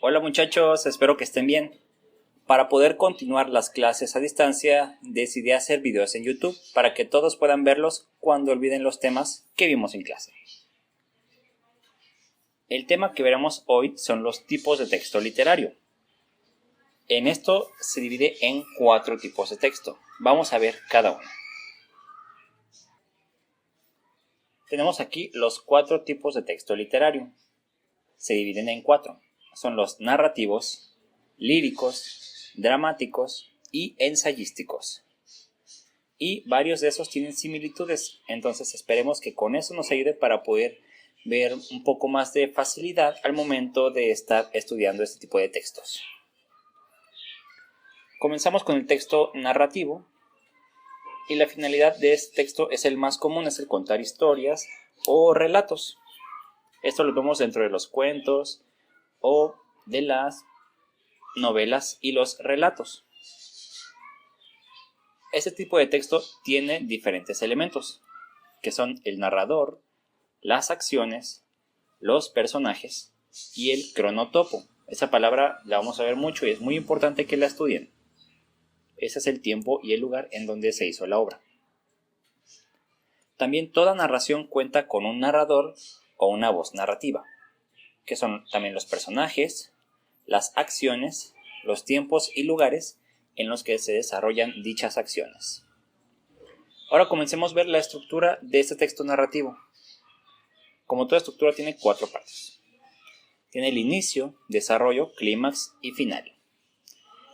Hola muchachos, espero que estén bien. Para poder continuar las clases a distancia, decidí hacer videos en YouTube para que todos puedan verlos cuando olviden los temas que vimos en clase. El tema que veremos hoy son los tipos de texto literario. En esto se divide en 4 tipos de texto. Vamos a ver cada uno. Tenemos aquí los 4 tipos de texto literario. Se dividen en 4. Son los narrativos, líricos, dramáticos y ensayísticos. Y varios de esos tienen similitudes, entonces esperemos que con eso nos ayude para poder ver un poco más de facilidad al momento de estar estudiando este tipo de textos. Comenzamos con el texto narrativo y la finalidad de este texto es el más común, es el contar historias o relatos. Esto lo vemos dentro de los cuentos o de las novelas y los relatos. Este tipo de texto tiene diferentes elementos, que son el narrador, las acciones, los personajes y el cronotopo. Esa palabra la vamos a ver mucho y es muy importante que la estudien. Ese es el tiempo y el lugar en donde se hizo la obra. También toda narración cuenta con un narrador o una voz narrativa, que son también los personajes, las acciones, los tiempos y lugares en los que se desarrollan dichas acciones. Ahora comencemos a ver la estructura de este texto narrativo. Como toda estructura tiene 4 partes. Tiene el inicio, desarrollo, clímax y final.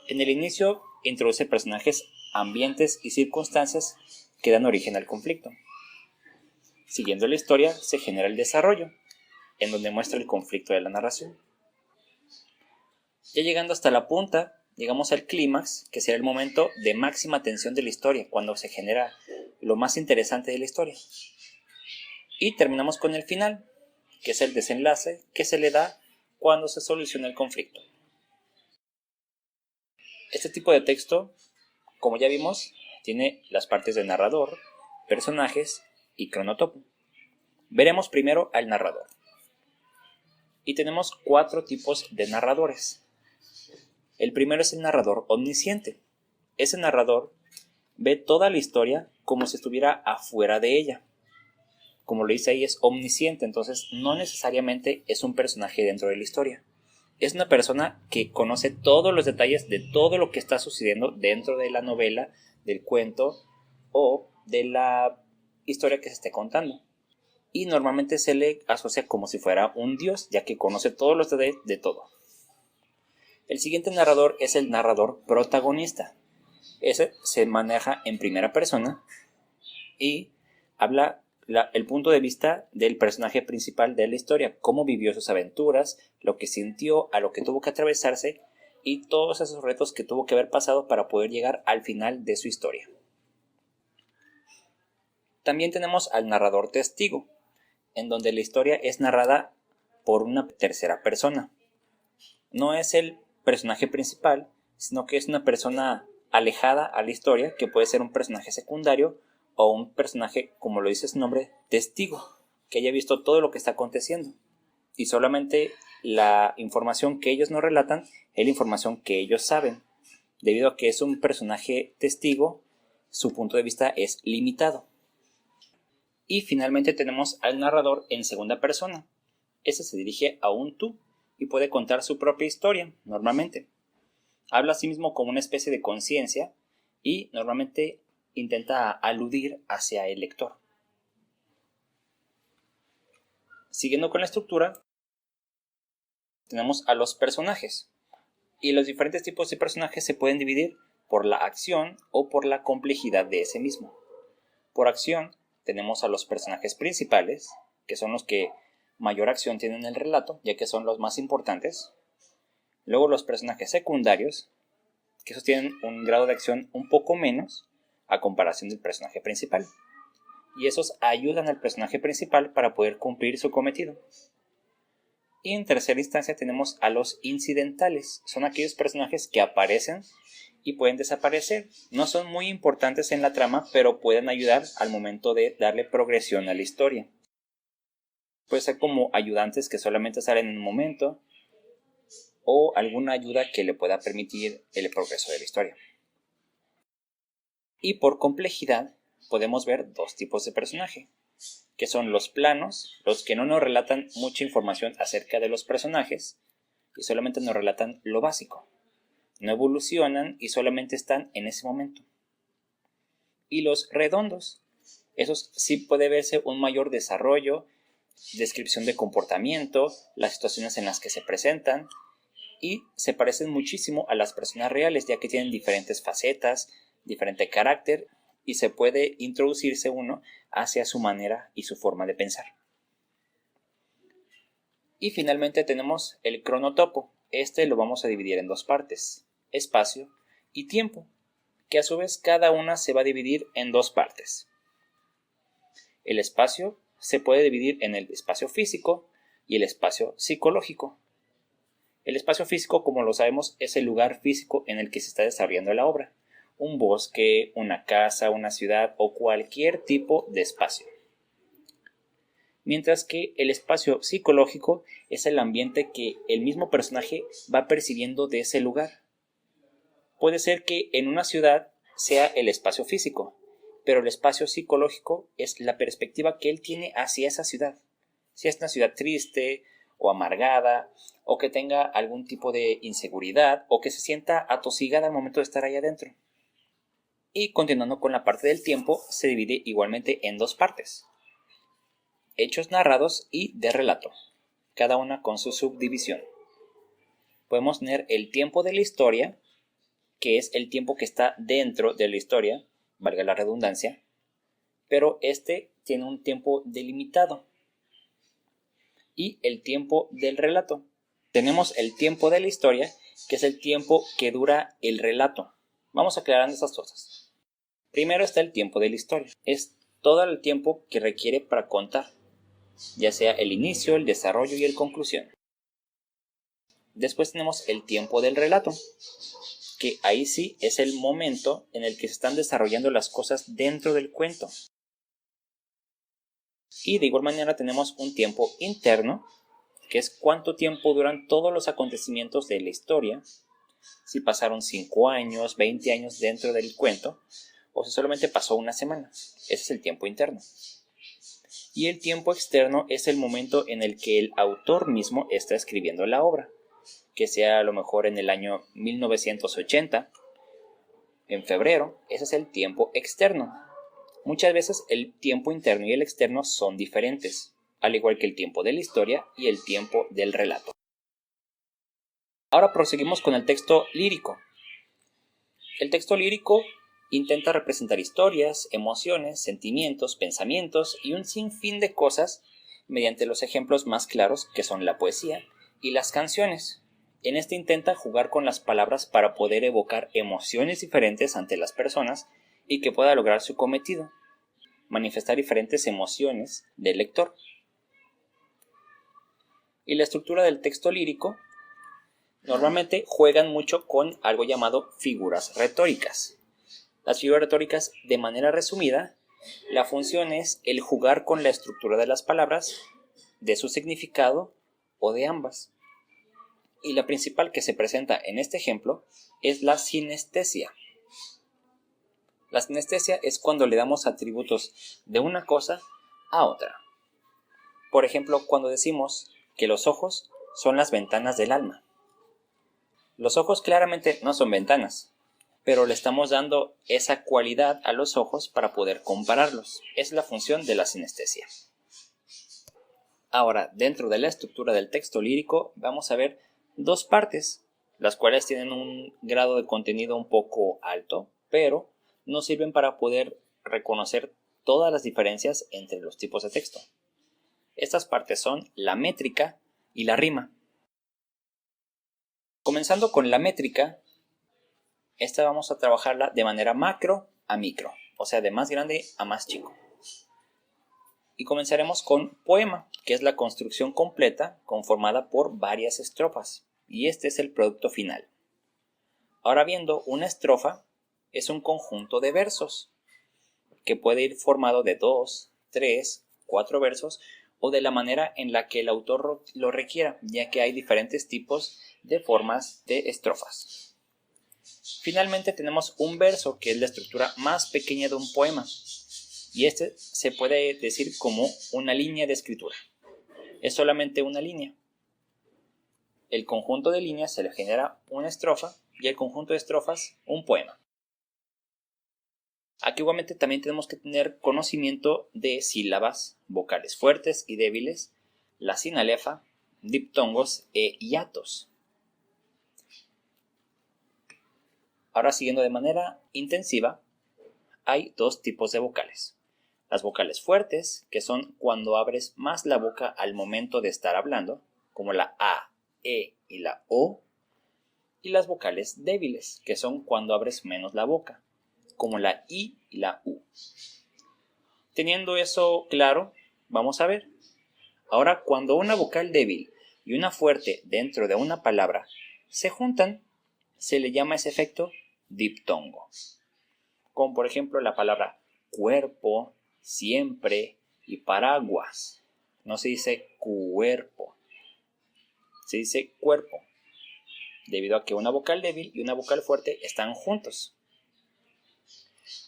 En el inicio introduce personajes, ambientes y circunstancias que dan origen al conflicto. Siguiendo la historia se genera el desarrollo, en donde muestra el conflicto de la narración. Ya llegando hasta la punta, llegamos al clímax, que será el momento de máxima tensión de la historia, cuando se genera lo más interesante de la historia. Y terminamos con el final, que es el desenlace que se le da cuando se soluciona el conflicto. Este tipo de texto, como ya vimos, tiene las partes de narrador, personajes y cronotopo. Veremos primero al narrador. Y tenemos 4 tipos de narradores. El primero es el narrador omnisciente. Ese narrador ve toda la historia como si estuviera afuera de ella. Como lo dice ahí, es omnisciente, entonces no necesariamente es un personaje dentro de la historia. Es una persona que conoce todos los detalles de todo lo que está sucediendo dentro de la novela, del cuento o de la historia que se esté contando. Y normalmente se le asocia como si fuera un dios, ya que conoce todos los detalles de todo. El siguiente narrador es el narrador protagonista. Ese se maneja en primera persona y habla el punto de vista del personaje principal de la historia, cómo vivió sus aventuras, lo que sintió, a lo que tuvo que atravesarse y todos esos retos que tuvo que haber pasado para poder llegar al final de su historia. También tenemos al narrador testigo, en donde la historia es narrada por una tercera persona. No es el personaje principal, sino que es una persona alejada a la historia, que puede ser un personaje secundario o un personaje, como lo dice su nombre, testigo, que haya visto todo lo que está aconteciendo. Y solamente la información que ellos nos relatan es la información que ellos saben. Debido a que es un personaje testigo, su punto de vista es limitado. Y finalmente tenemos al narrador en segunda persona. Ese se dirige a un tú y puede contar su propia historia, normalmente. Habla a sí mismo como una especie de conciencia y normalmente intenta aludir hacia el lector. Siguiendo con la estructura, tenemos a los personajes. Y los diferentes tipos de personajes se pueden dividir por la acción o por la complejidad de ese mismo. Por acción tenemos a los personajes principales, que son los que mayor acción tienen en el relato, ya que son los más importantes. Luego los personajes secundarios, que esos tienen un grado de acción un poco menos a comparación del personaje principal. Y esos ayudan al personaje principal para poder cumplir su cometido. Y en tercera instancia tenemos a los incidentales. Son aquellos personajes que aparecen y pueden desaparecer. No son muy importantes en la trama, pero pueden ayudar al momento de darle progresión a la historia. Puede ser como ayudantes que solamente salen en un momento, o alguna ayuda que le pueda permitir el progreso de la historia. Y por complejidad podemos ver dos tipos de personaje, que son los planos, los que no nos relatan mucha información acerca de los personajes y solamente nos relatan lo básico. No evolucionan y solamente están en ese momento. Y los redondos, esos sí puede verse un mayor desarrollo, descripción de comportamiento, las situaciones en las que se presentan, y se parecen muchísimo a las personas reales, ya que tienen diferentes facetas, diferente carácter, y se puede introducirse uno hacia su manera y su forma de pensar. Y finalmente tenemos el cronotopo. Este lo vamos a dividir en dos partes, espacio y tiempo, que a su vez cada una se va a dividir en dos partes. El espacio se puede dividir en el espacio físico y el espacio psicológico. El espacio físico, como lo sabemos, es el lugar físico en el que se está desarrollando la obra. Un bosque, una casa, una ciudad o cualquier tipo de espacio. Mientras que el espacio psicológico es el ambiente que el mismo personaje va percibiendo de ese lugar. Puede ser que en una ciudad sea el espacio físico, pero el espacio psicológico es la perspectiva que él tiene hacia esa ciudad. Si es una ciudad triste o amargada, o que tenga algún tipo de inseguridad, o que se sienta atosigada al momento de estar ahí adentro. Y continuando con la parte del tiempo, se divide igualmente en dos partes: hechos narrados y de relato, cada una con su subdivisión. Podemos tener el tiempo de la historia, que es el tiempo que está dentro de la historia, valga la redundancia, pero este tiene un tiempo delimitado. Y el tiempo del relato. Tenemos el tiempo de la historia, que es el tiempo que dura el relato. Vamos aclarando estas cosas. Primero está el tiempo de la historia. Es todo el tiempo que requiere para contar, ya sea el inicio, el desarrollo y la conclusión. Después tenemos el tiempo del relato, que ahí sí es el momento en el que se están desarrollando las cosas dentro del cuento. Y de igual manera tenemos un tiempo interno, que es cuánto tiempo duran todos los acontecimientos de la historia, si pasaron 5 años, 20 años dentro del cuento, o si solamente pasó una semana. Ese es el tiempo interno. Y el tiempo externo es el momento en el que el autor mismo está escribiendo la obra, que sea a lo mejor en el año 1980, en febrero. Ese es el tiempo externo. Muchas veces el tiempo interno y el externo son diferentes, al igual que el tiempo de la historia y el tiempo del relato. Ahora proseguimos con el texto lírico. El texto lírico intenta representar historias, emociones, sentimientos, pensamientos y un sinfín de cosas mediante los ejemplos más claros, que son la poesía y las canciones. En este intenta jugar con las palabras para poder evocar emociones diferentes ante las personas y que pueda lograr su cometido: manifestar diferentes emociones del lector. Y la estructura del texto lírico normalmente juegan mucho con algo llamado figuras retóricas. Las figuras retóricas, de manera resumida, la función es el jugar con la estructura de las palabras, de su significado o de ambas. Y la principal que se presenta en este ejemplo es la sinestesia. La sinestesia es cuando le damos atributos de una cosa a otra. Por ejemplo, cuando decimos que los ojos son las ventanas del alma. Los ojos claramente no son ventanas, pero le estamos dando esa cualidad a los ojos para poder compararlos. Es la función de la sinestesia. Ahora, dentro de la estructura del texto lírico, vamos a ver dos partes, las cuales tienen un grado de contenido un poco alto, pero nos sirven para poder reconocer todas las diferencias entre los tipos de texto. Estas partes son la métrica y la rima. Comenzando con la métrica, esta vamos a trabajarla de manera macro a micro, o sea, de más grande a más chico. Y comenzaremos con poema, que es la construcción completa conformada por varias estrofas, y este es el producto final. Ahora viendo, una estrofa es un conjunto de versos, que puede ir formado de 2, 3, 4 versos, o de la manera en la que el autor lo requiera, ya que hay diferentes tipos de formas de estrofas. Finalmente tenemos un verso, que es la estructura más pequeña de un poema, y este se puede decir como una línea de escritura. Es solamente una línea. El conjunto de líneas se le genera una estrofa y el conjunto de estrofas un poema. Aquí igualmente también tenemos que tener conocimiento de sílabas, vocales fuertes y débiles, la sinalefa, diptongos e hiatos. Ahora, siguiendo de manera intensiva, hay dos tipos de vocales. Las vocales fuertes, que son cuando abres más la boca al momento de estar hablando, como la A, E y la O. Y las vocales débiles, que son cuando abres menos la boca, como la I y la U. Teniendo eso claro, vamos a ver. Ahora, cuando una vocal débil y una fuerte dentro de una palabra se juntan, se le llama ese efecto diptongo. Como por ejemplo la palabra cuerpo, siempre y paraguas. No se dice cuerpo, se dice cuerpo, debido a que una vocal débil y una vocal fuerte están juntos.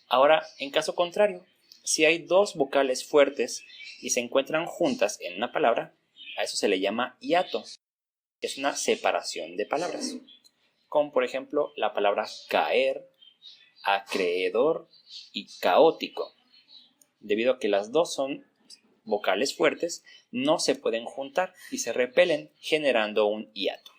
Ahora, en caso contrario, si hay dos vocales fuertes y se encuentran juntas en una palabra, a eso se le llama hiato. Es una separación de palabras. Como por ejemplo la palabra caer, acreedor y caótico. Debido a que las dos son vocales fuertes, no se pueden juntar y se repelen, generando un hiato.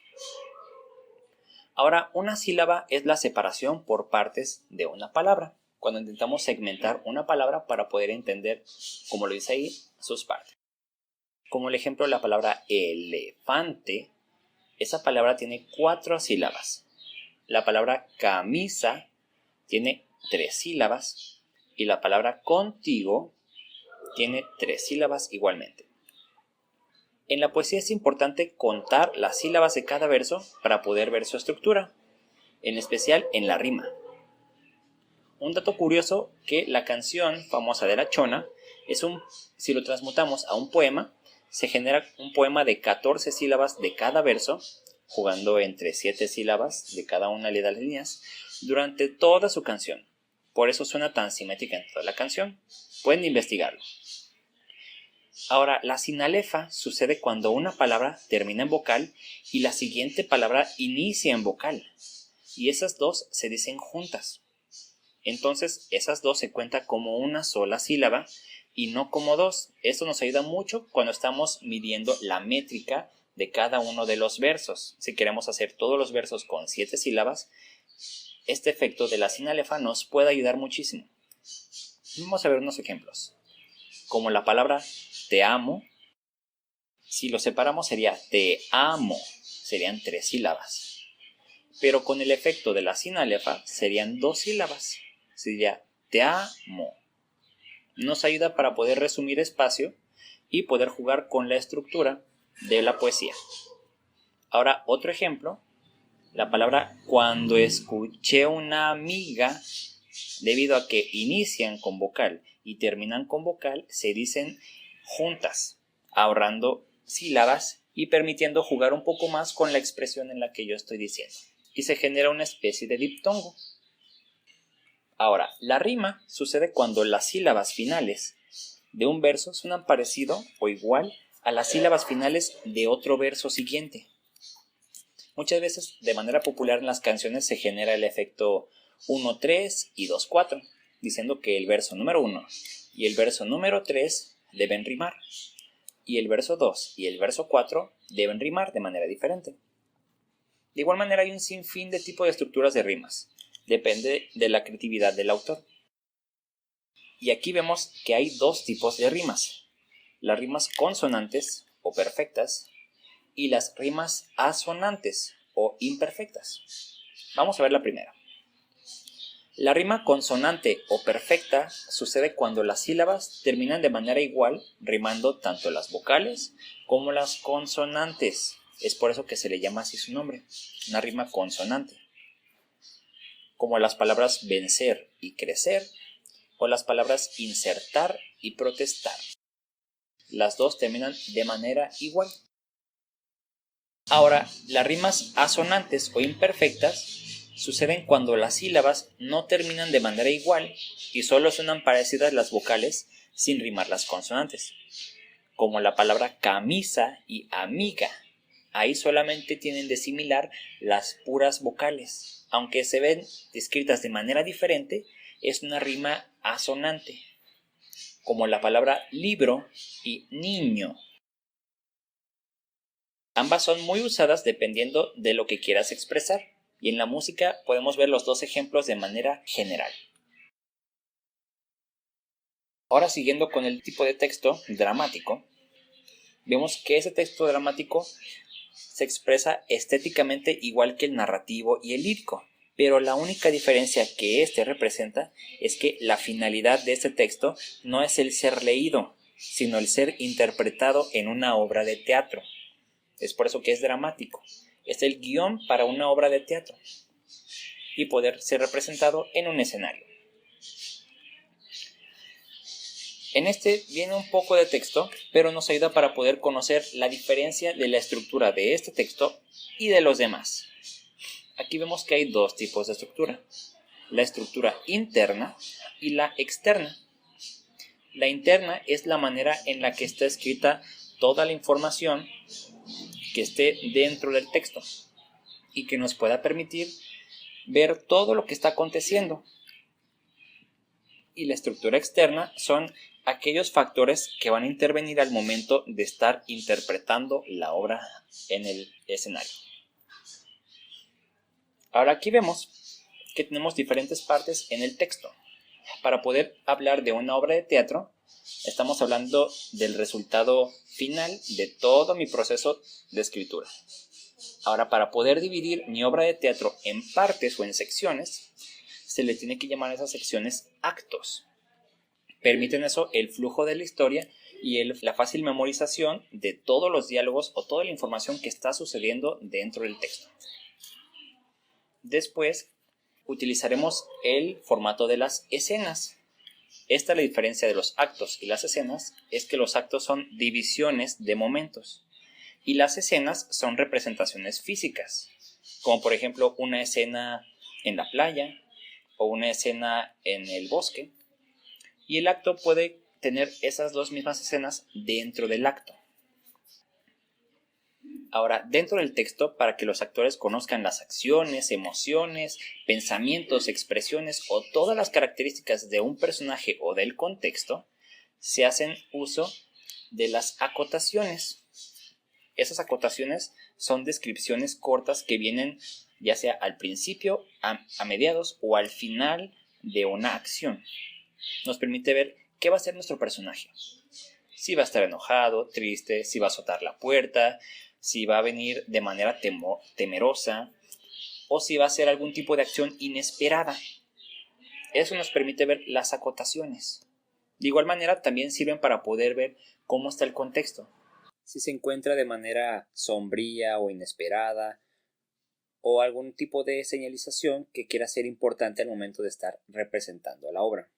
Ahora, una sílaba es la separación por partes de una palabra, cuando intentamos segmentar una palabra para poder entender, como lo dice ahí, sus partes. Como el ejemplo de la palabra elefante, esa palabra tiene 4 sílabas. La palabra camisa tiene 3 sílabas y la palabra contigo tiene 3 sílabas igualmente. En la poesía es importante contar las sílabas de cada verso para poder ver su estructura, en especial en la rima. Un dato curioso, que la canción famosa de La Chona si lo transmutamos a un poema, se genera un poema de 14 sílabas de cada verso, jugando entre 7 sílabas de cada una de las líneas, durante toda su canción. Por eso suena tan simétrica en toda la canción. Pueden investigarlo. Ahora, la sinalefa sucede cuando una palabra termina en vocal y la siguiente palabra inicia en vocal, y esas dos se dicen juntas. Entonces, esas dos se cuentan como una sola sílaba y no como dos. Esto nos ayuda mucho cuando estamos midiendo la métrica de cada uno de los versos. Si queremos hacer todos los versos con 7 sílabas, este efecto de la sinalefa nos puede ayudar muchísimo. Vamos a ver unos ejemplos. Como la palabra te amo, si lo separamos sería te amo, serían 3 sílabas. Pero con el efecto de la sinalefa serían 2 sílabas, sería te amo. Nos ayuda para poder resumir espacio y poder jugar con la estructura de la poesía. Ahora, otro ejemplo, la palabra cuando escuché una amiga, debido a que inician con vocal y terminan con vocal, se dicen juntas, ahorrando sílabas y permitiendo jugar un poco más con la expresión en la que yo estoy diciendo. Y se genera una especie de diptongo. Ahora, la rima sucede cuando las sílabas finales de un verso suenan parecido o igual a las sílabas finales de otro verso siguiente. Muchas veces, de manera popular en las canciones, se genera el efecto 1-3 y 2-4, diciendo que el verso número 1 y el verso número 3 deben rimar, y el verso 2 y el verso 4 deben rimar de manera diferente. De igual manera, hay un sinfín de tipos de estructuras de rimas. Depende de la creatividad del autor. Y aquí vemos que hay 2 tipos de rimas. Las rimas consonantes o perfectas y las rimas asonantes o imperfectas. Vamos a ver la primera. La rima consonante o perfecta sucede cuando las sílabas terminan de manera igual, rimando tanto las vocales como las consonantes. Es por eso que se le llama así su nombre, una rima consonante. Como las palabras vencer y crecer, o las palabras insertar y protestar. las dos terminan de manera igual. Ahora, las rimas asonantes o imperfectas suceden cuando las sílabas no terminan de manera igual y solo suenan parecidas las vocales sin rimar las consonantes, como la palabra camisa y amiga. Ahí solamente tienen de similar las puras vocales. Aunque se ven escritas de manera diferente, es una rima asonante, como la palabra libro y niño. Ambas son muy usadas dependiendo de lo que quieras expresar, y en la música podemos ver los dos ejemplos de manera general. Ahora, siguiendo con el tipo de texto dramático, vemos que ese texto dramático se expresa estéticamente igual que el narrativo y el lírico, pero la única diferencia que éste representa es que la finalidad de este texto no es el ser leído, sino el ser interpretado en una obra de teatro. Es por eso que es dramático. Es el guión para una obra de teatro y poder ser representado en un escenario. En este viene un poco de texto, pero nos ayuda para poder conocer la diferencia de la estructura de este texto y de los demás. Aquí vemos que hay dos tipos de estructura: la estructura interna y la externa. La interna es la manera en la que está escrita toda la información que esté dentro del texto y que nos pueda permitir ver todo lo que está aconteciendo. Y la estructura externa son aquellos factores que van a intervenir al momento de estar interpretando la obra en el escenario. Ahora aquí vemos que tenemos diferentes partes en el texto. Para poder hablar de una obra de teatro, estamos hablando del resultado final de todo mi proceso de escritura. Ahora, para poder dividir mi obra de teatro en partes o en secciones, se le tiene que llamar a esas secciones actos. Permiten eso el flujo de la historia y la fácil memorización de todos los diálogos o toda la información que está sucediendo dentro del texto. Después, utilizaremos el formato de las escenas. Esta, la diferencia de los actos y las escenas, es que los actos son divisiones de momentos y las escenas son representaciones físicas, como por ejemplo una escena en la playa o una escena en el bosque, y el acto puede tener esas dos mismas escenas dentro del acto. Ahora, dentro del texto, para que los actores conozcan las acciones, emociones, pensamientos, expresiones o todas las características de un personaje o del contexto, se hacen uso de las acotaciones. Esas acotaciones son descripciones cortas que vienen ya sea al principio, a mediados o al final de una acción. Nos permite ver qué va a ser nuestro personaje. Si va a estar enojado, triste, si va a azotar la puerta, si va a venir de manera temerosa o si va a hacer algún tipo de acción inesperada. Eso nos permite ver las acotaciones. De igual manera, también sirven para poder ver cómo está el contexto. Si se encuentra de manera sombría o inesperada, o algún tipo de señalización que quiera ser importante al momento de estar representando la obra.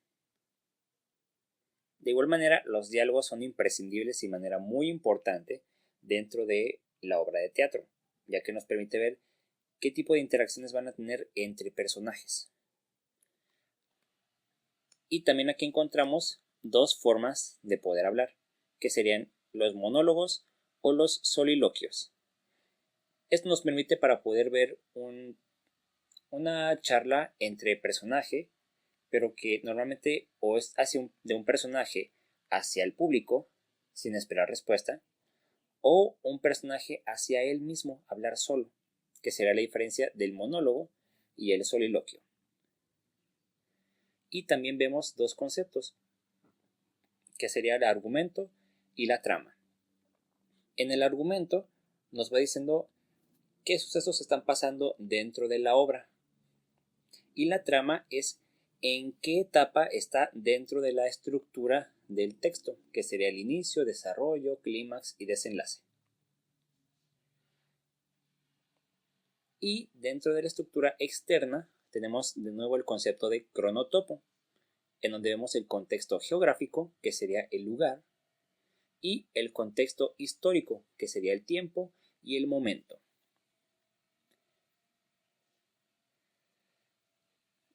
De igual manera, los diálogos son imprescindibles y de manera muy importante dentro de la obra de teatro, ya que nos permite ver qué tipo de interacciones van a tener entre personajes. Y también aquí encontramos dos formas de poder hablar, que serían los monólogos o los soliloquios. Esto nos permite para poder ver una charla entre personaje, pero que normalmente o es de un personaje hacia el público, sin esperar respuesta, o un personaje hacia él mismo, hablar solo, que será la diferencia del monólogo y el soliloquio. Y también vemos dos conceptos, que sería el argumento y la trama. En el argumento nos va diciendo qué sucesos están pasando dentro de la obra, y la trama es en qué etapa está dentro de la estructura del texto, que sería el inicio, desarrollo, clímax y desenlace. Y dentro de la estructura externa tenemos de nuevo el concepto de cronotopo, en donde vemos el contexto geográfico, que sería el lugar, y el contexto histórico, que sería el tiempo y el momento.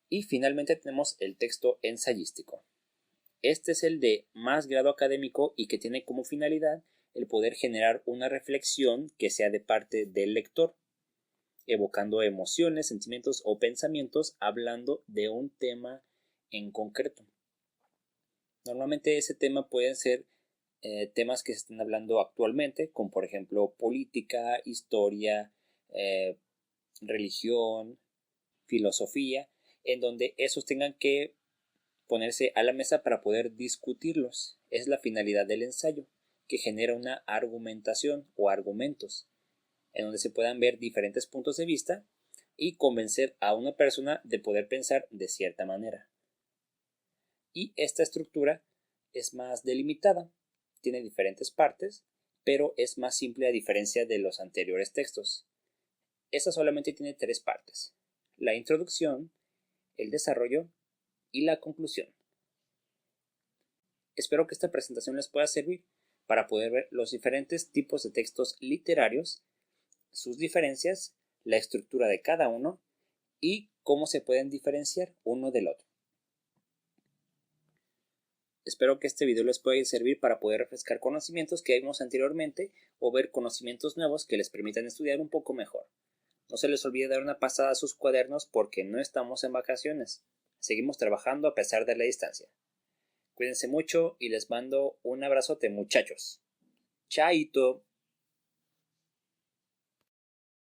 Y finalmente tenemos el texto ensayístico. Este es el de más grado académico y que tiene como finalidad el poder generar una reflexión que sea de parte del lector, evocando emociones, sentimientos o pensamientos hablando de un tema en concreto. Normalmente ese tema pueden ser temas que se están hablando actualmente, como por ejemplo política, historia, religión, filosofía, en donde esos tengan que ponerse a la mesa para poder discutirlos. Es la finalidad del ensayo, que genera una argumentación o argumentos, en donde se puedan ver diferentes puntos de vista y convencer a una persona de poder pensar de cierta manera. Y esta estructura es más delimitada, tiene diferentes partes, pero es más simple a diferencia de los anteriores textos. Esta solamente tiene 3 partes: la introducción, el desarrollo y la conclusión. Espero que esta presentación les pueda servir para poder ver los diferentes tipos de textos literarios, sus diferencias, la estructura de cada uno y cómo se pueden diferenciar uno del otro. Espero que este video les pueda servir para poder refrescar conocimientos que vimos anteriormente o ver conocimientos nuevos que les permitan estudiar un poco mejor. No se les olvide dar una pasada a sus cuadernos porque no estamos en vacaciones. Seguimos trabajando a pesar de la distancia. Cuídense mucho y les mando un abrazote, muchachos. Chaito.